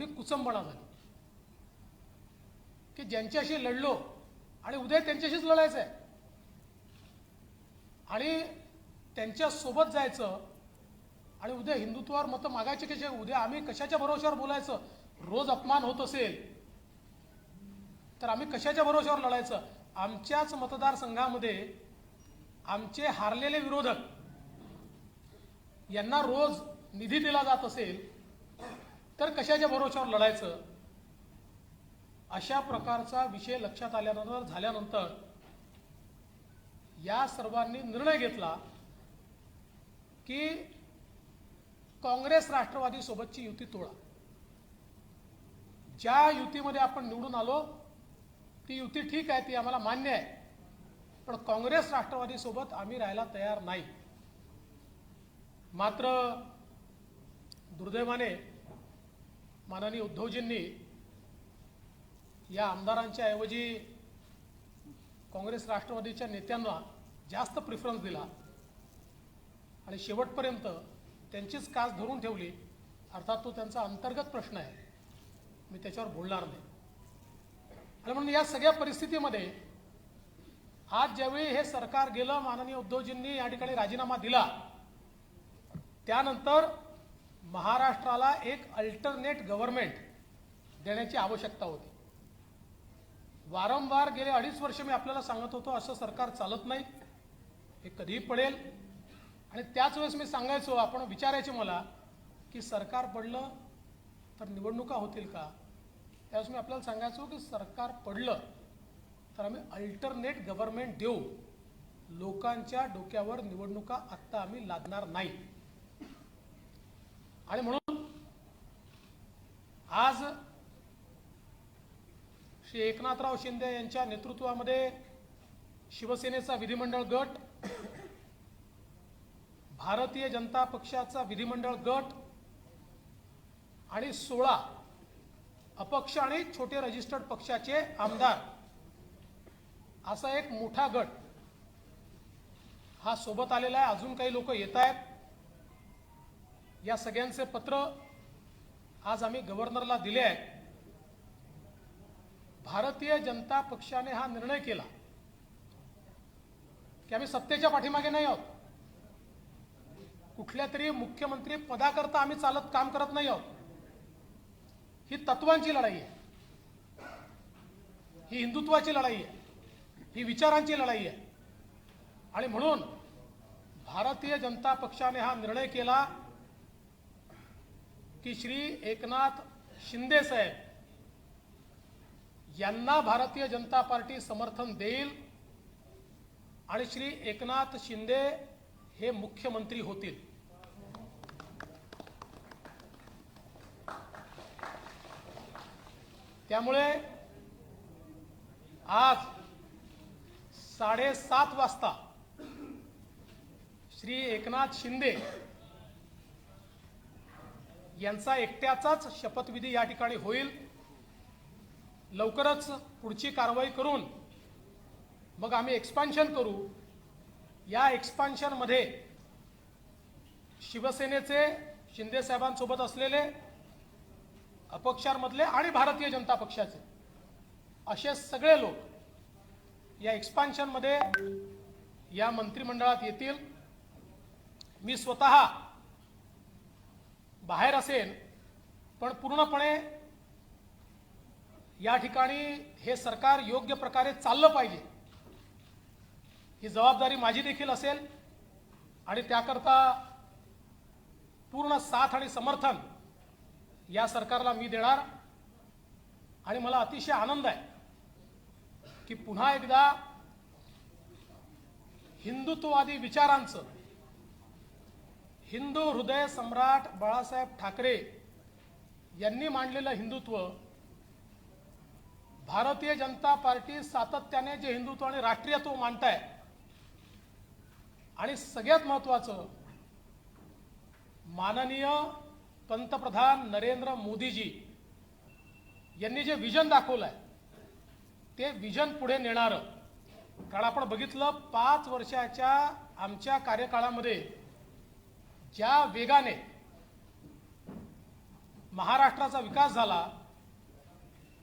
मोठी कुचंबणा झाली की ज्यांच्याशी लढलो आणि उद्या त्यांच्याशीच लढायचं आहे आणि त्यांच्या सोबत जायचं आणि उद्या हिंदुत्वावर मतं मागायचे कसे, उद्या आम्ही कशाच्या भरोश्यावर बोलायचं, रोज अपमान होत असेल तर आम्ही कशाच्या भरोश्यावर लढायचं. आमच्याच मतदारसंघामध्ये आमचे हारलेले विरोधक यांना रोज निधी दिला जात असेल तर कशाच्या भरोश्यावर लढायचं. अशा प्रकारचा विषय लक्षात झाल्यानंतर या सर्वांनी निर्णय घेतला की काँग्रेस राष्ट्रवादी सोबतची युती तोडा. ज्या युतीमध्ये आपण निवडून आलो ती युती ठीक आहे, ती आम्हाला मान्य आहे, पण काँग्रेस राष्ट्रवादी सोबत आम्ही राहायला तयार नाही. मात्र दुर्दैवाने माननीय उद्धवजींनी या आमदारांच्या ऐवजी काँग्रेस राष्ट्रवादीच्या नेत्यांना जास्त प्रिफरन्स दिला आणि शेवटपर्यंत त्यांचीच कास धरून ठेवली. अर्थात तो त्यांचा अंतर्गत प्रश्न आहे, मी त्याच्यावर बोलणार नाही. आणि म्हणून या सगळ्या परिस्थितीमध्ये आज ज्यावेळी हे सरकार गेलं, माननीय उद्धवजींनी या ठिकाणी राजीनामा दिला, त्यानंतर महाराष्ट्राला एक अल्टरनेट गव्हर्नमेंट देण्याची आवश्यकता होती. वारंवार गेले 2.5 वर्ष मी आपल्याला सांगत होतो असं सरकार चालत नाही, हे कधीही पडेल. आणि त्याच वेळेस मी सांगायचो, आपण विचारायचे मला की सरकार पडलं तर निवडणुका होतील का. त्यावेळेस मी आपल्याला सांगायचो की सरकार पडलं तर आम्ही अल्टरनेट गव्हर्नमेंट देऊ, लोकांच्या डोक्यावर निवडणुका आत्ता आम्ही लादणार नाही. आणि म्हणून आज श्री एकनाथराव शिंदे यांच्या नेतृत्वामध्ये शिवसेनेचा विधिमंडळ गट, भारतीय जनता पक्षाचा विधिमंडळ गट आणि 16 अपक्ष आणि छोटे रजिस्टर्ड पक्षाचे आमदार असा एक मोठा गट हा सोबत आलेला आहे. अजून काही लोक येत आहेत. या सगळ्यांचे पत्र आज आम्ही गव्हर्नरला दिले आहे. भारतीय जनता पक्षाने हा निर्णय केला की आम्ही सत्तेच्या पाठीमागे नाही आहोत, कुठल्या तरी मुख्यमंत्री पदाकरता आम्ही काम करत नाही आहोत. ही तत्वांची लढाई आहे, ही हिंदुत्वाची लढाई आहे, ही विचारांची लढाई आहे. आणि म्हणून भारतीय जनता पक्षाने हा निर्णय केला की श्री एकनाथ शिंदे साहेब यांना भारतीय जनता पार्टी समर्थन देईल आणि श्री एकनाथ शिंदे हे मुख्यमंत्री होतील. त्यामुळे आज 7:30 वाजता श्री एकनाथ शिंदे यांचा एकट्याचाच शपथविधी या ठिकाणी होईल. लवकरच पुढची कारवाई करून मग आम्ही एक्सपान्शन करू. या एक्सपान्शनमध्ये शिवसेनेचे शिंदे साहेबांसोबत असलेले, अपक्षांमधले आणि भारतीय जनता पक्षाचे असे सगळे लोक या एक्सपान्शनमध्ये या मंत्रिमंडळात येतील. मी स्वतः बाहेर असेन, पण पूर्णपणे या ठिकाणी हे सरकार योग्य प्रकारे चाललं पाहिजे ही जबाबदारी माझी देखील असेल आणि त्याकरता पूर्ण साथ आणि समर्थन या सरकारला मी देणार. आणि मला अतिशय आनंद आहे की पुन्हा एकदा हिंदुत्ववादी विचारांचं, हिंदू हृदय सम्राट बाळासाहेब ठाकरे यांनी मांडलेलं हिंदुत्व, भारतीय जनता पार्टी सातत्याने जे हिंदुत्व आणि राष्ट्रीयत्व मानताय, आणि सगळ्यात महत्त्वाचं माननीय पंतप्रधान नरेंद्र मोदीजी यांनी जे विजन दाखवलं आहे ते विजन पुढे नेणारं. कारण आपण बघितलं 5 वर्षाच्या आमच्या कार्यकाळामध्ये ज्या वेगाने महाराष्ट्राचा विकास झाला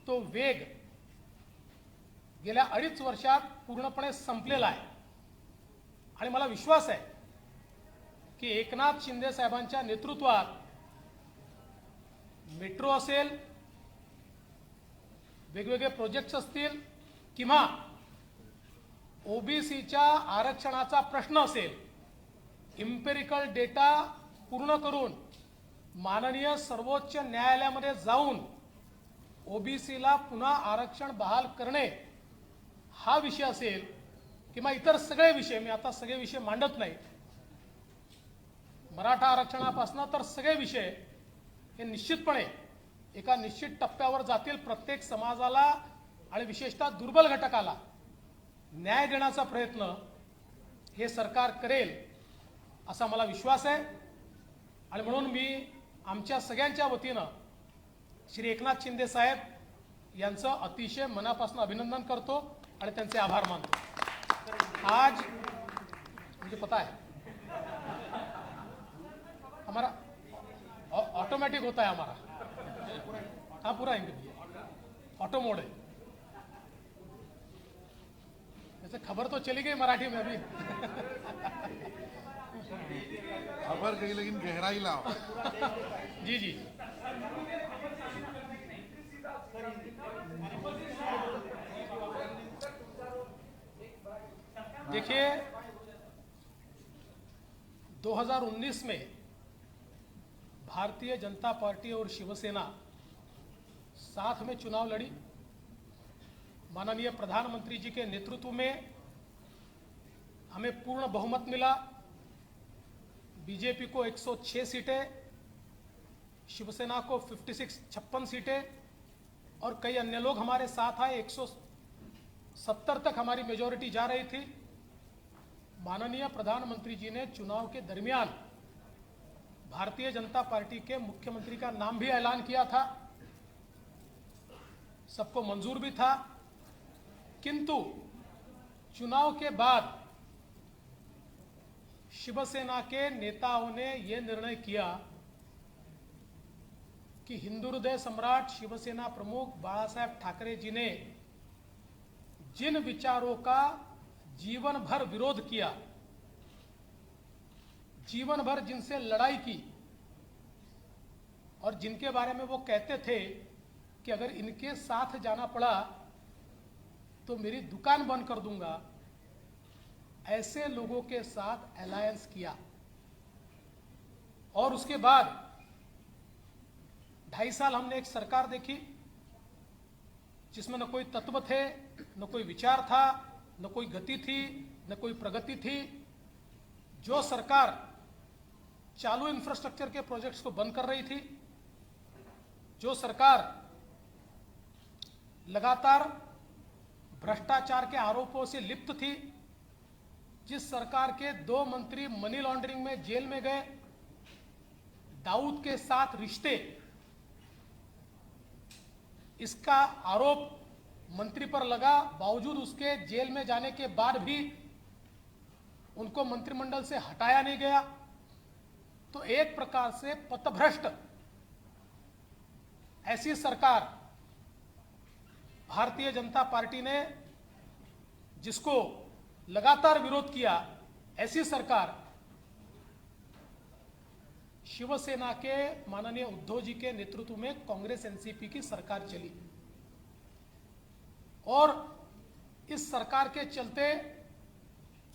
तो वेग गेल्या 2.5 वर्षात पूर्णपणे संपलेला आहे आणि मला विश्वास आहे की एकनाथ शिंदे साहेबांच्या नेतृत्वात मेट्रो असेल, वेगवेगळे प्रोजेक्ट्स असतील किंवा ओबीसीच्या आरक्षणाचा प्रश्न असेल, इम्पेरिकल डेटा पूर्ण करून माननीय सर्वोच्च न्यायालयामध्ये जाऊन ओबीसीला पुन्हा आरक्षण बहाल करणे हा विषय असेल किंवा इतर सगळे विषय, मी आता सगळे विषय मांडत नाही, मराठा आरक्षणापासून तर सगळे विषय हे निश्चितपणे एका निश्चित टप्प्यावर जातील. प्रत्येक समाजाला आणि विशेषतः दुर्बल घटकाला न्याय देण्याचा प्रयत्न हे सरकार करेल असा मला विश्वास आहे. आणि म्हणून मी आमच्या सगळ्यांच्या वतीनं श्री एकनाथ शिंदे साहेब यांचं अतिशय मनापासून अभिनंदन करतो आणि त्यांचे आभार मानतो. आज मुझे पता है हमारा ऑटोमेटिक होता है हमारा, हाँ पूरा ऑटो मोड है. जैसे खबर तो चली गई मराठी में भी खबर गई लेकिन गहराई लाओ. जी जी. देखिए 2019 में भारतीय जनता पार्टी और शिवसेना साथ में चुनाव लड़ी. माननीय प्रधानमंत्री जी के नेतृत्व में हमें पूर्ण बहुमत मिला. बीजेपी को 106 सीटें, शिवसेना को 56 सीटें और कई अन्य लोग हमारे साथ आए. 170 तक हमारी मेजॉरिटी जा रही थी. माननीय प्रधानमंत्री जी ने चुनाव के दरमियान भारतीय जनता पार्टी के मुख्यमंत्री का नाम भी ऐलान किया था, सबको मंजूर भी था. किंतु चुनाव के बाद शिवसेना के नेताओं ने यह निर्णय किया कि हिंदू हृदय सम्राट शिवसेना प्रमुख बाला साहेब ठाकरे जी ने जिन विचारों का जीवन भर विरोध किया, जीवन भर जिनसे लड़ाई की और जिनके बारे में वो कहते थे कि अगर इनके साथ जाना पड़ा तो मेरी दुकान बंद कर दूंगा, ऐसे लोगों के साथ अलायंस किया. और उसके बाद 2.5 साल हमने एक सरकार देखी जिसमें न कोई तत्व थे, न कोई विचार था, न कोई गति थी, न कोई प्रगति थी. जो सरकार चालू इंफ्रास्ट्रक्चर के प्रोजेक्ट्स को बंद कर रही थी, जो सरकार लगातार भ्रष्टाचार के आरोपों से लिप्त थी, जिस सरकार के 2 मंत्री मनी लॉन्ड्रिंग में जेल में गए, दाऊद के साथ रिश्ते, इसका आरोप मंत्री पर लगा, बावजूद उसके जेल में जाने के बाद भी उनको मंत्रिमंडल से हटाया नहीं गया. तो एक प्रकार से पथभ्रष्ट ऐसी सरकार भारतीय जनता पार्टी ने, जिसको लगातार विरोध किया, ऐसी सरकार शिवसेना के माननीय उद्धव जी के नेतृत्व में कांग्रेस एनसीपी की सरकार चली. और इस सरकार के चलते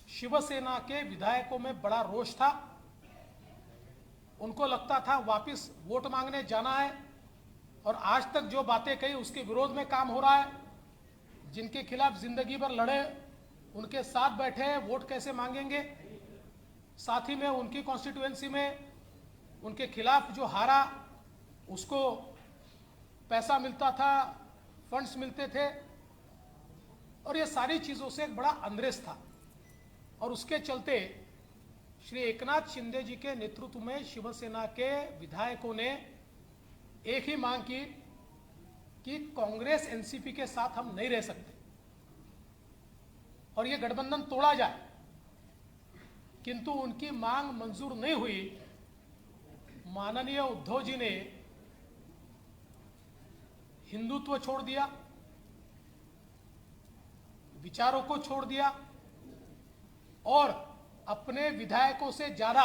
शिवसेना के विधायकों में बड़ा रोष था. उनको लगता था वापस वोट मांगने जाना है और आज तक जो बातें कही उसके विरोध में काम हो रहा है. जिनके खिलाफ जिंदगी भर लड़े उनके साथ बैठे हैं, वोट कैसे मांगेंगे. साथ ही में उनकी कॉन्स्टिट्यूएंसी में उनके खिलाफ जो हारा उसको पैसा मिलता था, फंड्स मिलते थे और ये सारी चीज़ों से एक बड़ा अंद्रेस था. और उसके चलते श्री एकनाथ शिंदे जी के नेतृत्व में शिवसेना के विधायकों ने एक ही मांग की कि कांग्रेस एनसीपी के साथ हम नहीं रह सकते और ये गठबंधन तोड़ा जाए. किंतु उनकी मांग मंजूर नहीं हुई. माननीय उद्धव जी ने हिंदुत्व छोड़ दिया, विचारों को छोड़ दिया और अपने विधायकों से ज्यादा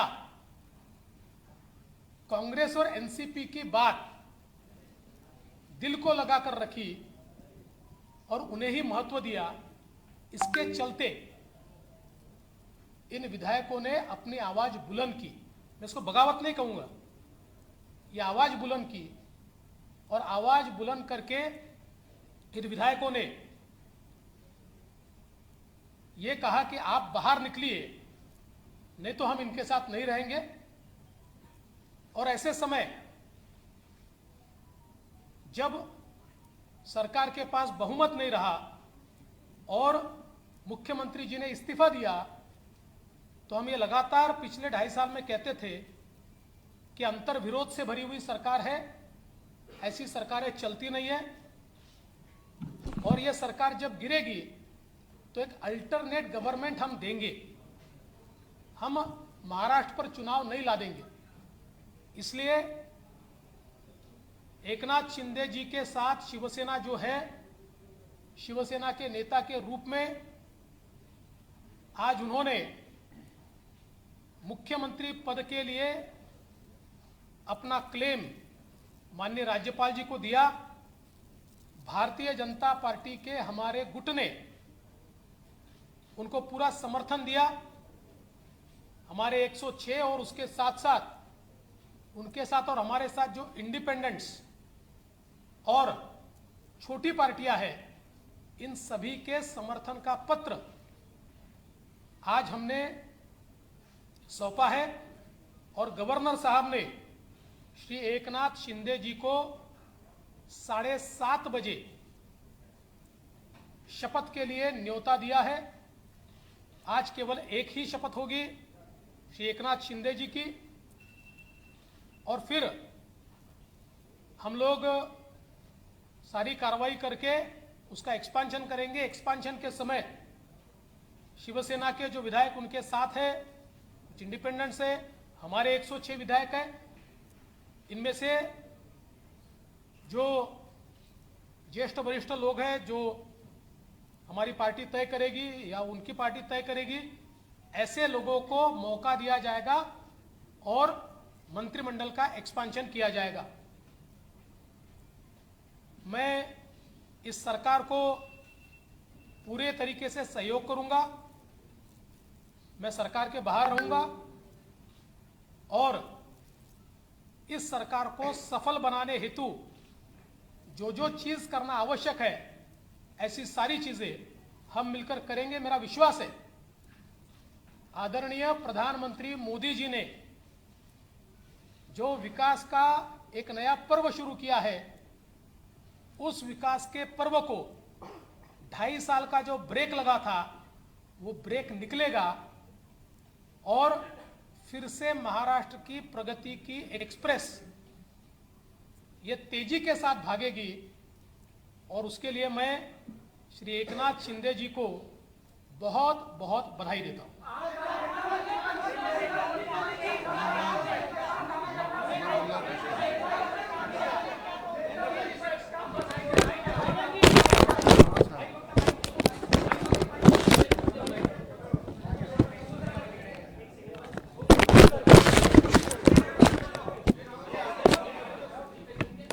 कांग्रेस और एनसीपी की बात दिल को लगाकर रखी और उन्हें ही महत्व दिया। इसके चलते इन विधायकों ने अपनी आवाज बुलंद की। मैं इसको बगावत नहीं कहूंगा, ये आवाज बुलंद की और आवाज बुलंद करके इन विधायकों ने ये कहा कि आप बाहर निकलिए, नहीं तो हम इनके साथ नहीं रहेंगे। और ऐसे समय जब सरकार के पास बहुमत नहीं रहा और मुख्यमंत्री जी ने इस्तीफा दिया, तो हम ये लगातार पिछले 2.5 साल में कहते थे कि अंतर विरोध से भरी हुई सरकार है, ऐसी सरकारें चलती नहीं है और ये सरकार जब गिरेगी तो एक अल्टरनेट गवर्नमेंट हम देंगे, हम महाराष्ट्र पर चुनाव नहीं ला देंगे। इसलिए एकनाथ शिंदे जी के साथ शिवसेना जो है, शिवसेना के नेता के रूप में आज उन्होंने मुख्यमंत्री पद के लिए अपना क्लेम माननीय राज्यपाल जी को दिया। भारतीय जनता पार्टी के हमारे गुट ने उनको पूरा समर्थन दिया। हमारे 106 और उसके साथ साथ उनके साथ और हमारे साथ जो इंडिपेंडेंट्स और छोटी पार्टियां हैं, इन सभी के समर्थन का पत्र आज हमने सौंपा है और गवर्नर साहब ने श्री एकनाथ शिंदे जी को 7:30 बजे शपथ के लिए न्योता दिया है। आज केवल एक ही शपथ होगी श्री एकनाथ शिंदे जी की और फिर हम लोग सारी कार्रवाई करके उसका एक्सपांशन करेंगे। एक्सपांशन के समय शिवसेना के जो विधायक उनके साथ है, इंडिपेंडेंट्स है, हमारे 106 विधायक हैं, इनमें से जो ज्येष्ठ वरिष्ठ लोग हैं जो हमारी पार्टी तय करेगी या उनकी पार्टी तय करेगी, ऐसे लोगों को मौका दिया जाएगा और मंत्रिमंडल का एक्सपांशन किया जाएगा। मैं इस सरकार को पूरे तरीके से सहयोग करूंगा, मैं सरकार के बाहर रहूंगा और इस सरकार को सफल बनाने हेतु जो जो चीज करना आवश्यक है, ऐसी सारी चीजें हम मिलकर करेंगे। मेरा विश्वास है आदरणीय प्रधानमंत्री मोदी जी ने जो विकास का एक नया पर्व शुरू किया है, उस विकास के पर्व को 2.5 साल का जो ब्रेक लगा था, वो ब्रेक निकलेगा और फिर से महाराष्ट्र की प्रगति की एक्सप्रेस ये तेजी के साथ भागेगी। और उसके लिए मैं श्री एकनाथ शिंदे जी को बहुत बहुत बधाई देता हूं।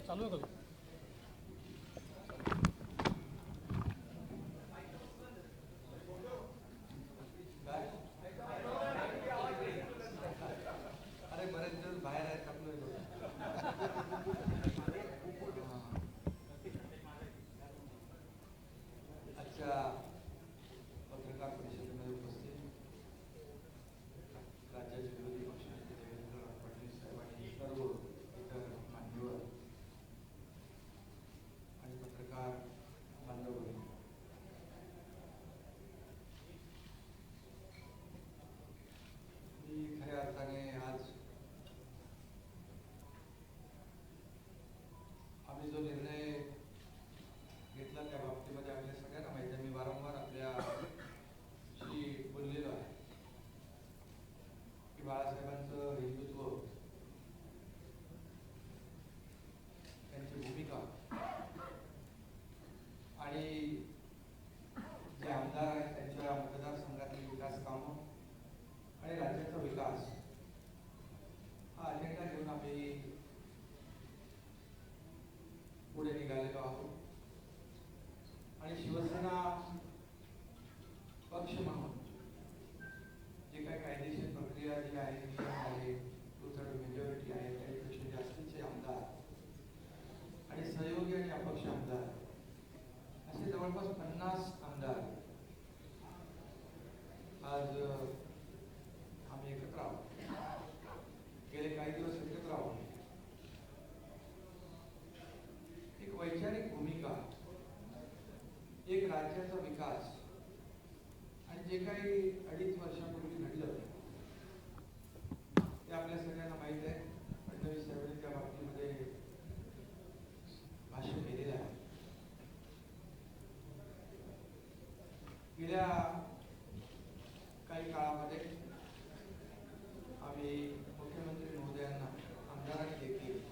चालू है कभी? पुढे निघालेलो आहोत आणि शिवसेना पक्ष म्हणून जे काही कायदेशीर प्रक्रिया जी आहे नियम आहे टू थर्ड मेजॉरिटी आहे त्यापेक्षा जास्तीचे आमदार आणि सहयोगी आणि अपक्ष आमदार असे जवळपास 50 आमदार आज आम्ही एकत्र आहोत. गेले काही दिवस एकत्र आहोत. एक वैचारिक भूमिका, एक राज्याचा विकास आणि जे काही 2.5 वर्षापूर्वी घडलं ते आपल्या सगळ्यांना माहीत आहे. फडणवीस साहेबांनी त्या बाबतीमध्ये भाषण केलेलं आहे. गेल्या काही काळामध्ये आम्ही मुख्यमंत्री महोदयांना आमदारांनी देखील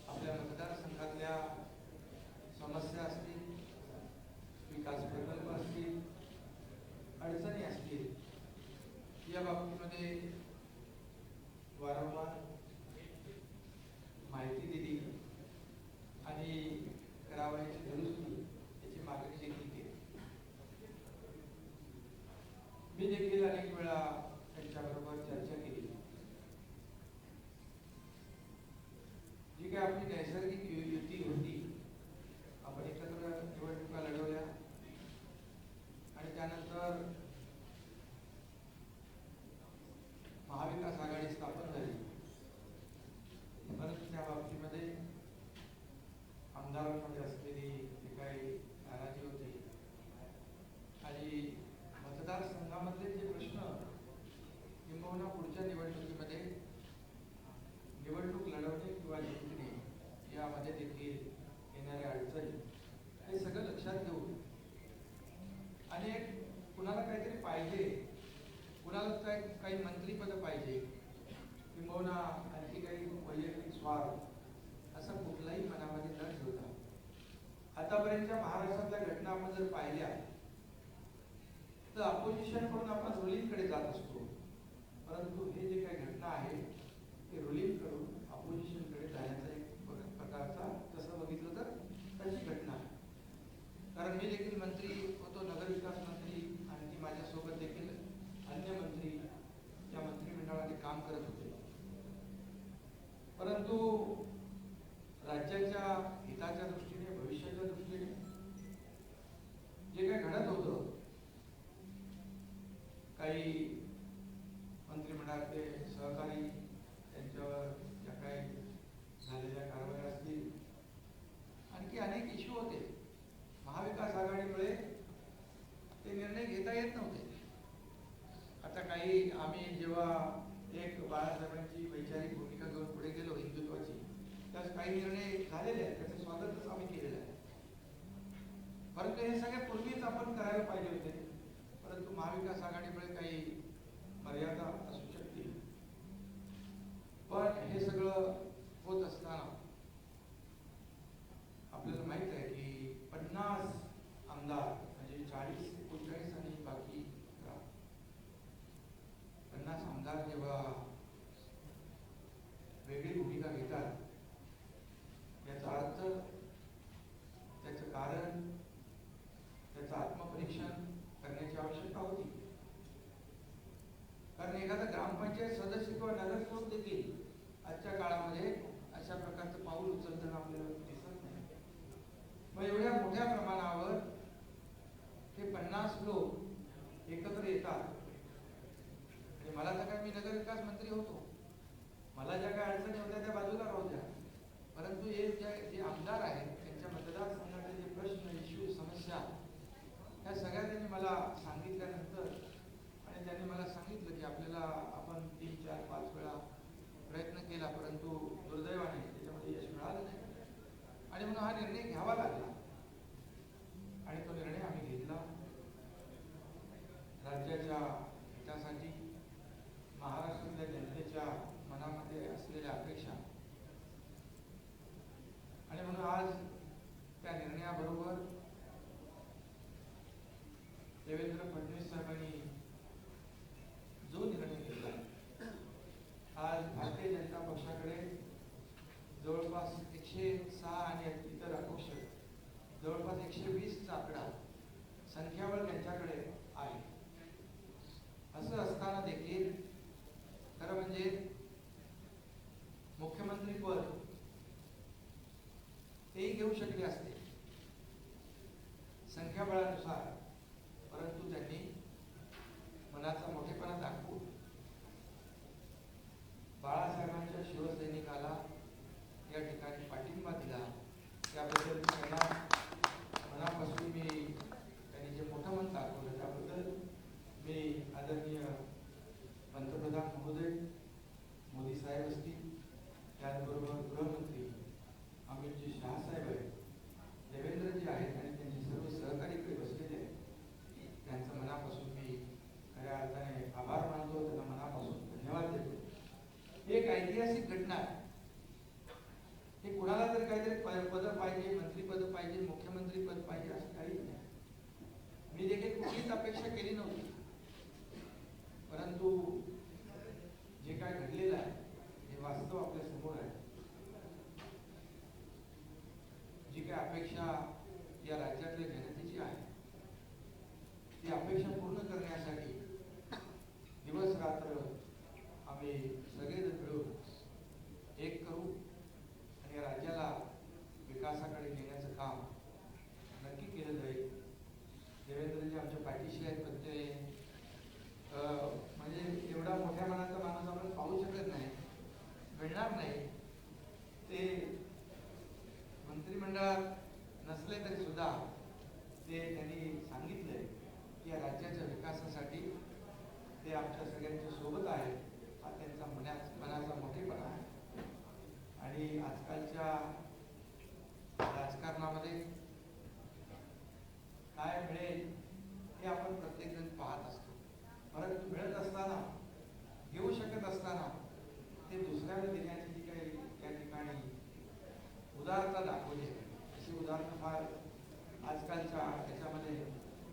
आपल्या मतदारसंघातल्या समस्या असतील, विकास प्रकल्प असतील, अडचणी असतील या बाबतीमध्ये वारंवार माहिती दिली आणि करावयाची दुरुस्ती याची मागणी देखील केली. मी देखील अनेक वेळा त्यांच्याबरोबर चर्चा केली. जी काय आपली नैसर्गिक युती होती, आपण एकत्र निवडणुका लढवल्या आणि त्यानंतर महाविकास आघाडी स्थापन झाली. परंतु त्या बाबतीमध्ये आमदारांमध्ये असलेली जी काही नाराजी होती आणि मतदारसंघामधले जे प्रश्न किंबहुना पुढच्या निवडणुकीमध्ये निवडणूक लढवणे किंवा जिंकणे यामध्ये देखील येणाऱ्या अडचणी हे सगळं लक्षात घेऊन आणि कुणाला काहीतरी पाहिजे, कुणाला काही मंत्रीपद पाहिजे किंबहुना आणखी काही वैयक्तिक स्वार्थ असा कुठलाही मनामध्ये न ठेवता आतापर्यंतच्या महाराष्ट्रातल्या घटना आपण जर पाहिल्या तर अपोजिशन म्हणून आपण रुलिंगकडे जात असतो. परंतु हे जे काही घटना आहे ते रुलिंग करून अपोजिशनकडे जाण्याचा एक प्रकारचा तसं बघितलं तर तशी घटना आहे. कारण मी देखील मंत्री होतो, नगरविकास मंत्री, आणि माझ्यासोबत देखील अन्य मंत्री या मंत्रिमंडळाने काम करत होते. परंतु राज्याच्या हिताच्या दृष्टीने, भविष्याच्या दृष्टीने जे काही घडत होतं, काही मंत्रिमंडळातले सहकारी त्यांच्यावर ज्या काही झालेल्या कारवाया असतील, आणखी अनेक इश्यू होते. महाविकास आघाडीमुळे ते निर्णय घेता येत नव्हते. आता काही आम्ही जेव्हा एक बाळासाहेबांची वैचारिक भूमिका घेऊन पुढे गेलो हिंदुत्वाची, त्यास काही निर्णय झालेले आहेत, त्याचं स्वागतच आम्ही केलेलं आहे. परंतु हे सगळे पूर्वीच आपण करायला पाहिजे होते. परंतु महाविकास आघाडीमुळे काही मर्यादा असू शकतील. पण हे सगळं होत असताना आपल्याला माहित आहे की 50 आमदार म्हणजे 40, 39 आणि बाकी 50 आमदार जेव्हा वेगळी भूमिका घेतात, याचा अर्थ, त्याचं कारण, त्याचं आत्मपरीक्षण करण्याची आवश्यकता होती. कारण एखादा ग्रामपंचायत सदस्य किंवा नगरसेवक देखील आजच्या काळामध्ये अशा प्रकारचं पाऊल उचलताना आपल्याला दिसत नाही. मग एवढ्या मोठ्या प्रमाणावर हे 50 लोक एकत्र येतात आणि मला तर काय, मी नगरविकास मंत्री होतो, मला ज्या काही अडचणी होत्या त्या बाजूला राहू द्या. परंतु हे जे आमदार आहेत त्यांच्या मतदारसंघाचे जे प्रश्न, इश्यू, समस्या ह्या सगळ्या त्यांनी मला सांगितल्यानंतर आणि त्यांनी मला सांगितलं की आपल्याला आपण 3, 4, 5 वेळा प्रयत्न केला, परंतु दुर्दैवाने त्याच्यामध्ये यश मिळालं नाही आणि म्हणून हा निर्णय घ्यावा लागला. आणि तो निर्णय आम्ही घेतला राज्याच्या हितासाठी, महाराष्ट्रातल्या जनतेच्या मनामध्ये असलेल्या अपेक्षा, आणि म्हणून आज त्या निर्णयाबरोबर देवेंद्र फडणवीस साहेबांनी जो निर्णय घेतला, आज भारतीय जनता पक्षाकडे जवळपास 106 आणि इतर अपक्ष जवळपास 120चा आकडा संख्याबळ त्यांच्याकडे आहे. असं असताना देखील खरं म्हणजे मुख्यमंत्री पद तेही घेऊ शकले असते संख्याबळानुसार, परंतु त्यांनी मनाचा मोठेपणा दाखवून बाळासाहेबांच्या शिवसैनिकाला या ठिकाणी पाठिंबा दिला. त्याबद्दल त्यांना मनापासून मी त्यांनी जे मोठं मन दाखवलं त्याबद्दल मी आदरणीय पंतप्रधान महोदय मोदी साहेब असतील, त्याचबरोबर गृहमंत्री अमितजी शहा साहेब आहेत, देवेंद्रजी आहेत आणि त्यांचे सर्व सहकारी इकडे बसलेले आहेत. त्यांचं मनापासून मी खऱ्या अर्थाने आभार मानतो, त्यांना मनापासून धन्यवाद देतो. एक ऐतिहासिक घटना आहे. हे कुणाला तर काहीतरी पद पाहिजे, मंत्रीपद पाहिजे, मुख्यमंत्री पद पाहिजे असं काही नाही. मी देखील कुठलीच अपेक्षा केली नव्हती, परंतु जे काय घडलेलं आहे हे वास्तव आपल्या समोर आहे. जी काय अपेक्षा या राज्यातल्या जनतेची आहे ती अपेक्षा पूर्ण करण्यासाठी दिवस रात्र आम्ही सगळेजण मिळून एक करू आणि या राज्याला विकासाकडे नेण्याचं काम नक्की केलं जाईल. देवेंद्रजी आमच्या पाठीशी आहेत, पण ते म्हणजे एवढा मोठ्या मनाचा माणूस आपण पाहू शकत नाही, मिळणार नाही. ते मंत्रिमंडळात नसले तरी सुद्धा ते त्यांनी सांगितलंय की या राज्याच्या विकासासाठी ते आमच्या सगळ्यांच्या सोबत आहेत. हा त्यांचा मनाचा मोठेपणा आहे. आणि आजकालच्या राजकारणामध्ये काय मिळेल हे आपण प्रत्येक जण पाहत असतो, परंतु मिळत असताना, घेऊ शकत असताना ते दुसऱ्याला देण्याची जी काही त्या ठिकाणी उदारता दाखवली, अशी उदाहरणं फार आजकालच्या त्याच्यामध्ये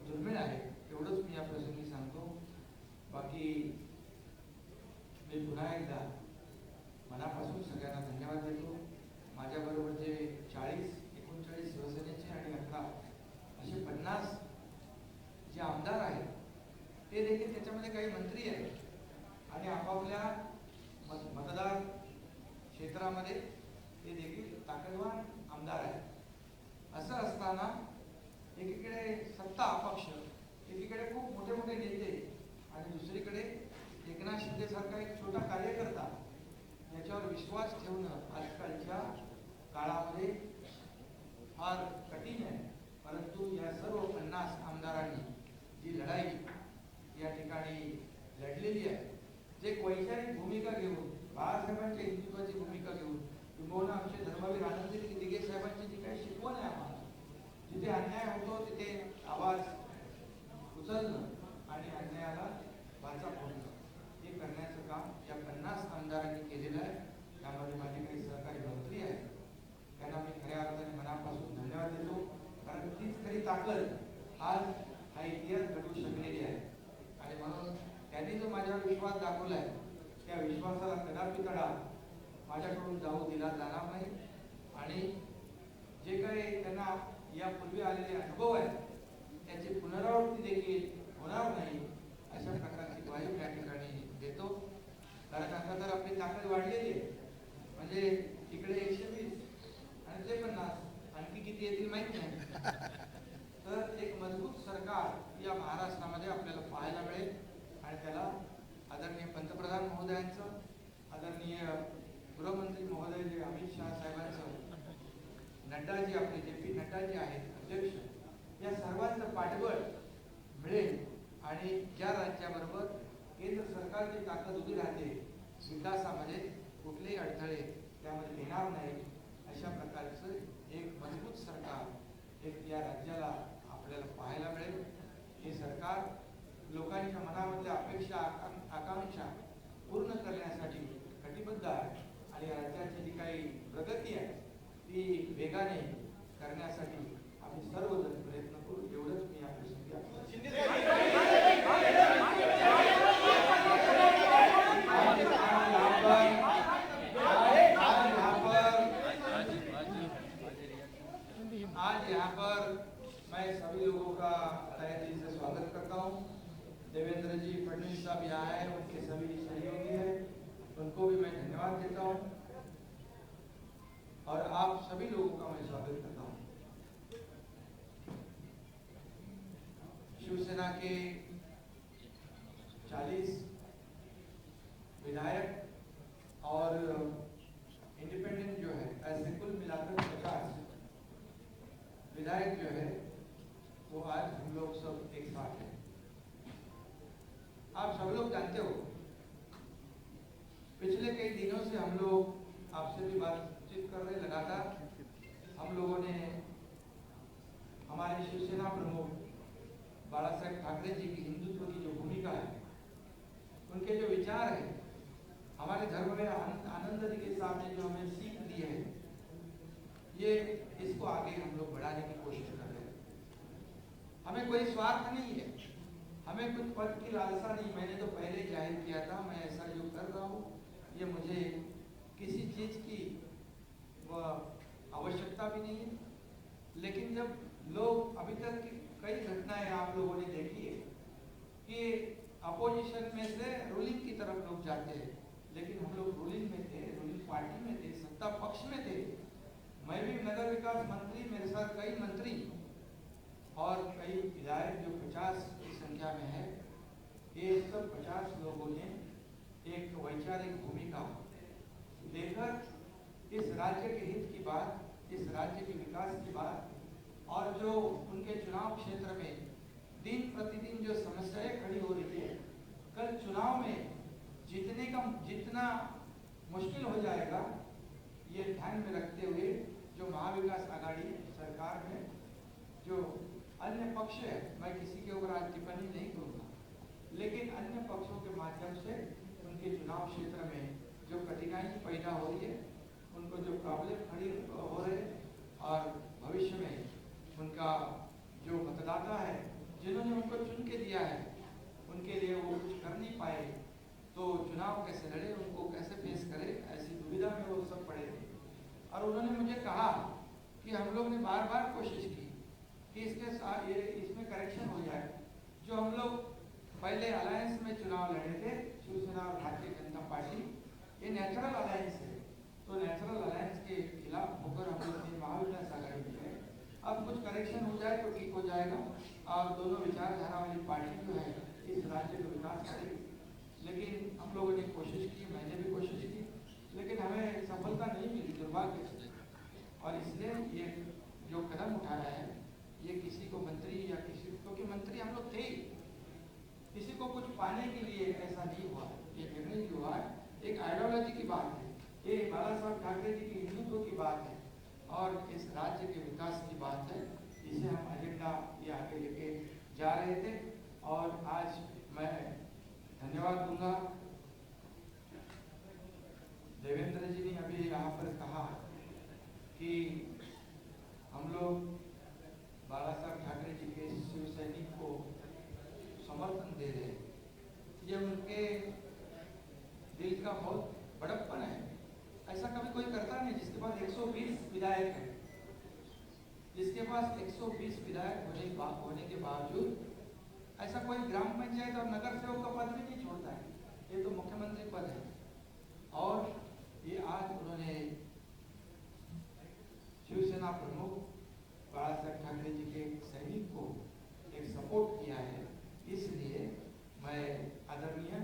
दुर्मिळ आहे. एवढंच मी या प्रसंगी सांगतो. बाकी मी पुन्हा एकदा मनापासून सगळ्यांना धन्यवाद देतो. माझ्याबरोबर जे 39 शिवसेनेचे आणि 11 असे 50 जे आमदार आहेत ते देखील त्याच्यामध्ये काही मंत्री आहेत आणि आपापल्या मतदार क्षेत्रामध्ये ते देखील ताकदवान आमदार आहेत. असं असताना एकीकडे सत्ता अपक्ष, एकीकडे खूप मोठे मोठे नेते आणि दुसरीकडे एकनाथ शिंदे सारखा एक छोटा कार्यकर्ता, याच्यावर विश्वास ठेवणं आजकालच्या काळामध्ये फार कठीण आहे. परंतु या सर्व 50 आमदारांनी जी लढाई या ठिकाणी लढलेली आहे, जे एक वैचारिक भूमिका घेऊन, बाळासाहेबांच्या हिंदुत्वाची भूमिका घेऊन, किंबहुना आमचे धर्मवीर आनंद दिघे साहेबांची जी काही शिकवण आहे आम्हाला, जिथे अन्याय होतो तिथे आवाज उचलणं आणि अन्यायाला वाचा फोडणं हे करण्याचं काम या 50 आमदारांनी केलेलं आहे. त्यामध्ये माझे काही सहकारी मंत्री आहेत, त्यांना मी खऱ्या अर्थाने मनापासून धन्यवाद देतो. कारण तीच खरी ताकद आज हा इतिहास घडवू शकलेली आहे. आणि म्हणून त्यांनी जो माझ्यावर विश्वास दाखवलाय त्या विश्वासाला कदापि तडा माझ्याकडून जाऊ दिला जाणार नाही. आणि जे काही त्यांना यापूर्वी आलेले अनुभव आहेत त्याची पुनरावृत्ती देखील होणार नाही अशा प्रकारची ग्वाही या ठिकाणी देतो. कारण आता तर आपली ताकद वाढलेली आहे, म्हणजे इकडे 120 आणि ते 50 आणखी किती येतील माहित नाही. तर एक मजबूत सरकार या महाराष्ट्रामध्ये आपल्याला पाहायला मिळेल आणि त्याला आदरणीय पंतप्रधान महोदयांचं, आदरणीय गृहमंत्री महोदय जे अमित शहा साहेबांचं, नड्डाजी आपले JP नड्डाजी आहेत अध्यक्ष, या सर्वांचं पाठबळ मिळेल. आणि ज्या राज्याबरोबर केंद्र सरकारची ताकद उभी राहते विकासामध्ये, कुठलेही अडथळे त्यामध्ये येणार नाही अशा प्रकारचं एक मजबूत सरकार एक या राज्याला आपल्याला पाहायला मिळेल. हे सरकार लोकांच्या मनामधल्या अपेक्षा आकांक्षा पूर्ण करण्यासाठी कटिबद्ध आहे आणि राज्याची जी काही प्रगती आहे ती वेगाने करण्यासाठी आम्ही सर्वजण प्रयत्न करू. एवढंच मी आपल्या आज यहाँ पर मैं सभी लोगों का तहे दिल से स्वागत करता हूँ। देवेंद्र जी फडणवीस साहब यहाँ आए, उनके सभी सहयोगी हैं, उनको भी मैं धन्यवाद देता हूँ और आप सभी लोगों का मैं स्वागत करता हूँ। शिवसेना के 40 विधायक और इंडिपेंडेंट जो है, ऐसे कुल मिलाकर 50 विधायक जो है वो आज हम लोग सब एक साथ हैं। आप सब लोग जानते हो, पिछले कई दिनों से हम लोग आपसे भी बातचीत कर रहे लगातार। हम लोगों ने हमारे शिवसेना प्रमुख बाला साहेब ठाकरे जी की हिंदुत्व की जो भूमिका है, उनके जो विचार है, हमारे धर्म में आनंद जी के सामने जो हमें सीख दी है, ये इसको आगे हम लोग बढ़ाने की कोशिश कर रहे हैं। हमें कोई स्वार्थ नहीं है, हमें कुछ पद की लालसा नहीं। मैंने तो पहले जाहिर किया था, मैं ऐसा जो कर रहा हूँ ये मुझे किसी चीज की आवश्यकता भी नहीं है। लेकिन जब लोग अभी तक की कई घटनाएं आप लोगों ने देखी है कि अपोजिशन में से रूलिंग की तरफ लोग जाते हैं, लेकिन हम लोग रूलिंग में थे, रूलिंग पार्टी में थे, सत्ता पक्ष में थे। मैं भी नगर विकास मंत्री, मेरे साथ कई मंत्री और कई विधायक जो 50 की संख्या में है, ये सब 50 लोगों ने एक वैचारिक भूमिका लेकर इस राज्य के हित की बात, इस राज्य के विकास की बात और जो उनके चुनाव क्षेत्र में दिन प्रतिदिन जो समस्याएं खड़ी हो रही है, कल चुनाव में जीतने का जितना मुश्किल हो जाएगा, ये ध्यान में रखते हुए जो महाविकास आघाड़ी सरकार में जो अन्य पक्ष है, मैं किसी के ऊपर आज टिप्पणी नहीं करूँगा, लेकिन अन्य पक्षों के माध्यम से उनके चुनाव क्षेत्र में जो कठिनाई पैदा हो रही है, उनको जो प्रॉब्लम खड़ी हो रहे और भविष्य में उनका जो मतदाता है, जिन्होंने उनको चुन के दिया है, उनके लिए वो कुछ कर नहीं पाए, तो चुनाव कैसे लड़े, उनको कैसे फेस करे, ऐसी दुविधा में वो सब पड़े थे। और उन्होंने मुझे कहा कि हम लोग ने बार बार कोशिश की कि इसके साथ ये इसमें करेक्शन हो जाए। जो हम लोग पहले अलायंस में चुनाव लड़े थे, शिवसेना और भारतीय जनता पार्टी, ये नेचुरल अलायंस है, तो नेचुरल अलायंस के खिलाफ होकर हम लोग ने महाविकास आघाड़ी में है। अब कुछ करेक्शन हो जाए तो ठीक हो जाएगा और दोनों विचारधारा वाली पार्टी जो है इस राज्य का विकास करेगी। लेकिन हम लोगों ने कोशिश की, मैंने भी कोशिश की, लेकिन हमें सफलता नहीं मिली, दुर्भाग्य से। और इसलिए ये जो कदम उठाया है, ये किसी को मंत्री या किसी, क्योंकि मंत्री हम लोग थे, किसी को कुछ पाने के लिए ऐसा नहीं हुआ। ये निर्णय जो हुआ है एक आइडियोलॉजी की बात है, ये बाला साहब ठाकरे जी की हिंदुत्व की बात है और इस राज्य के विकास की बात है। इसे हम एजेंडा ये आगे लेके जा रहे थे और आज मैं धन्यवाद दूंगा। देवेंद्र जी ने अभी यहाँ पर कहा कि हम लोग बाला साहब ठाकरे जी के शिव सैनिक को समर्थन दे रहे हैं। ये उनके दिल का बहुत बड़प्पन है। ऐसा कभी कोई करता नहीं जिसके पास 120 विधायक है, जिसके पास 120 विधायक होने के बावजूद ऐसा कोई ग्राम पंचायत और नगर सेवक का पद भी नहीं छोड़ता है। ये तो मुख्यमंत्री पद है और ये आज उन्होंने शिवसेना प्रमुख बाला साहेब ठाकरे जी के सैनिक को एक सपोर्ट किया है। इसलिए मैं आदरणीय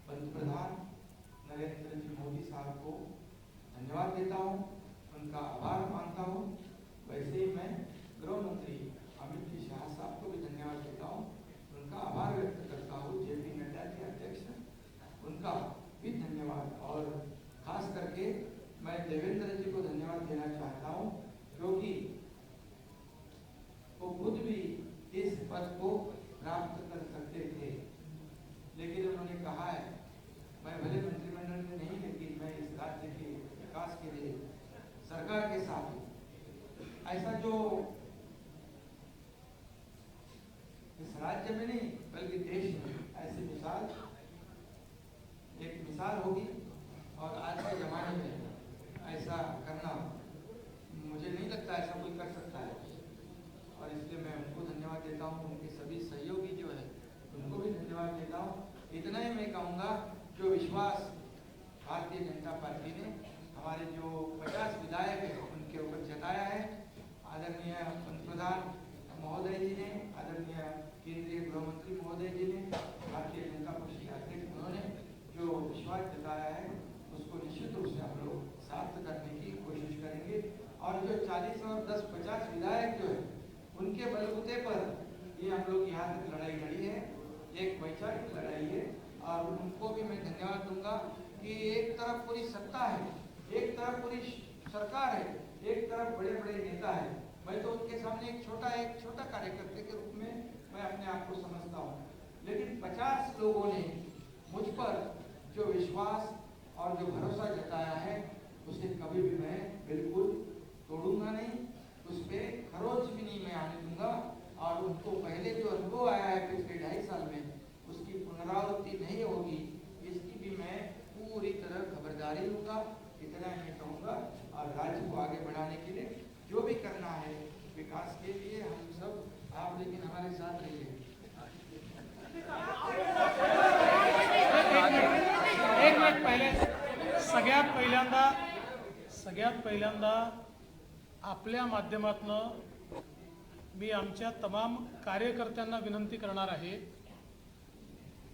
पंतप्रधान नरेंद्र जी मोदी साहब को धन्यवाद देता हूँ, उनका आभार मानता हूँ। वैसे ही मैं गृह मंत्री अमित जी शाह साहब को भी धन्यवाद देता हूँ, उनका आभार व्यक्त करता हूँ। जेपी नड्डा के अध्यक्ष, उनका भी धन्यवाद। और खास करके मैं देवेंद्र जी को धन्यवाद देना चाहता हूँ, क्योंकि वो खुद भी इस पद को प्राप्त कर सकते थे, लेकिन उन्होंने कहा है मैं भले मंत्रिमंडल में नहीं, लेकिन मैं इस राज्य के विकास के लिए सरकार के साथ हूँ। ऐसा जो इस राज्य में नहीं बल्कि देश में ऐसी मिसाल, एक मिसाल होगी और आज के जमाने में ऐसा करना मुझे नहीं लगता ऐसा कोई कर सकता है। विश्वास भारतीय जनता पार्टी ने हमारे जो 50 विधायक हैं उनके ऊपर जताया है। आदरणीय पंतप्रधान महोदय जी ने, आदरणीय केंद्रीय गृह मंत्री महोदय जी ने, भारतीय जनता पक्ष के अध्यक्ष उन्होंने जो विश्वास जताया है उसको निश्चित रूप से हम लोग सार्थ करने की कोशिश करेंगे। और जो 40 और 10-50 विधायक जो है उनके बलबूते पर ये हम लोग यहाँ तक लड़ाई लड़ी है, एक वैचारिक लड़ाई है। और उनको भी मैं धन्यवाद दूंगा कि एक तरफ पूरी सत्ता है, एक तरफ पूरी सरकार है, एक तरफ बड़े बड़े नेता है। मैं तो उनके सामने एक छोटा कार्यकर्ता के रूप में मैं अपने आप को समझता हूँ, लेकिन 50 लोगों ने मुझ पर जो विश्वास और जो भरोसा जताया है उसे कभी भी मैं बिल्कुल तोड़ूंगा नहीं, उस पर खरोच भी नहीं मैं आने दूंगा। और उनको पहले जो अनुभव आया है पिछले 2.5 साल में उसकी पुनरावृत्ति नहीं होगी, इसकी भी मैं पूरी तरह खबरदारी लूंगा, इतना मैं कहूँगा। और राज्य को आगे बढ़ाने के लिए जो भी करना है विकास के लिए हम सब आप लेकिन हमारे साथ रहिए। एक मिनिट पहिले सगळ्यात पहिल्यांदा आपल्या माध्यमातून मी आमच्या तमाम कार्यकर्त्यांना विनंती करणार आहे,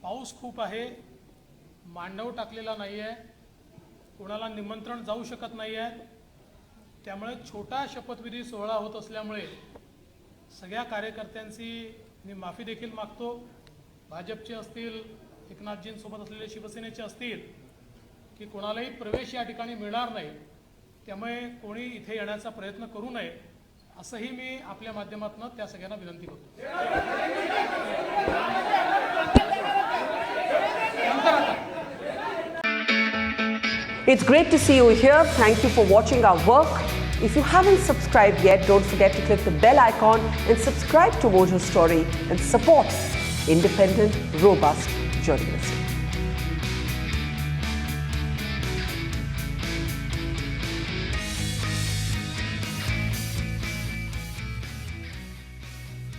पाऊस खूप आहे, मांडव टाकलेला नाही आहे, कोणाला निमंत्रण जाऊ शकत नाही आहे, त्यामुळे छोटा शपथविधी सोहळा होत असल्यामुळे सगळ्या कार्यकर्त्यांची मी माफी देखील मागतो। भाजपचे असतील, एकनाथजींसोबत असलेले शिवसेनेचे असतील की कोणालाही प्रवेश या ठिकाणी मिळणार नाही, त्यामुळे कोणी इथे येण्याचा प्रयत्न करू नये असंही मी आपल्या माध्यमातून त्या सगळ्यांना विनंती करतो। It's great to see you here. Thank you for watching our work. If you haven't subscribed yet, don't forget to click the bell icon and subscribe to Mojo Story and support independent, robust journalism.